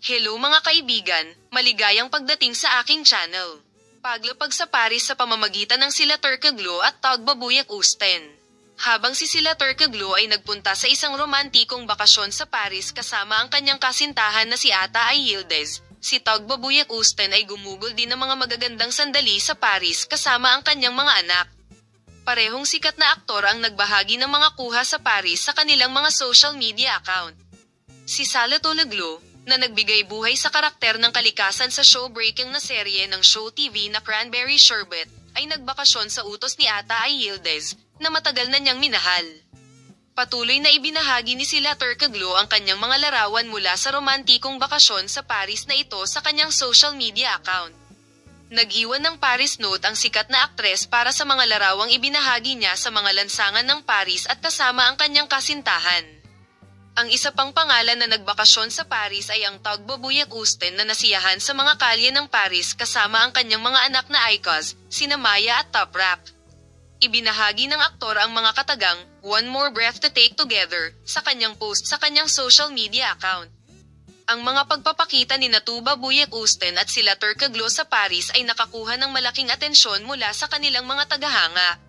Hello mga kaibigan, maligayang pagdating sa aking channel. Paglapag sa Paris sa pamamagitan ng sila Turkoglu at Tagbabuyak Usten. Habang si sila Turkoglu ay nagpunta sa isang romantikong bakasyon sa Paris kasama ang kanyang kasintahan na si Ata Ay Yildiz, si Tagbabuyak Usten ay gumugol din ng mga magagandang sandali sa Paris kasama ang kanyang mga anak. Parehong sikat na aktor ang nagbahagi ng mga kuha sa Paris sa kanilang mga social media account. Si Sala Turkoglu, na nagbigay buhay sa karakter ng kalikasan sa show-breaking na serye ng Show TV na Cranberry Sherbet, ay nagbakasyon sa utos ni Ata Ay Yildiz, na matagal na niyang minahal. Patuloy na ibinahagi ni sila Turkoglu ang kanyang mga larawan mula sa romantikong bakasyon sa Paris na ito sa kanyang social media account. Nag-iwan ng Paris note ang sikat na aktres para sa mga larawang ibinahagi niya sa mga lansangan ng Paris at kasama ang kanyang kasintahan. Ang isa pang pangalan na nagbakasyon sa Paris ay ang Tagbabuyak Usten na nasiyahan sa mga kalye ng Paris kasama ang kanyang mga anak na icons, sina Maya at Toprak. Ibinahagi ng aktor ang mga katagang, "One More Breath to Take Together," sa kanyang post sa kanyang social media account. Ang mga pagpapakita ni Tagbabuyak Usten at sila Turkoglu sa Paris ay nakakuha ng malaking atensyon mula sa kanilang mga tagahanga.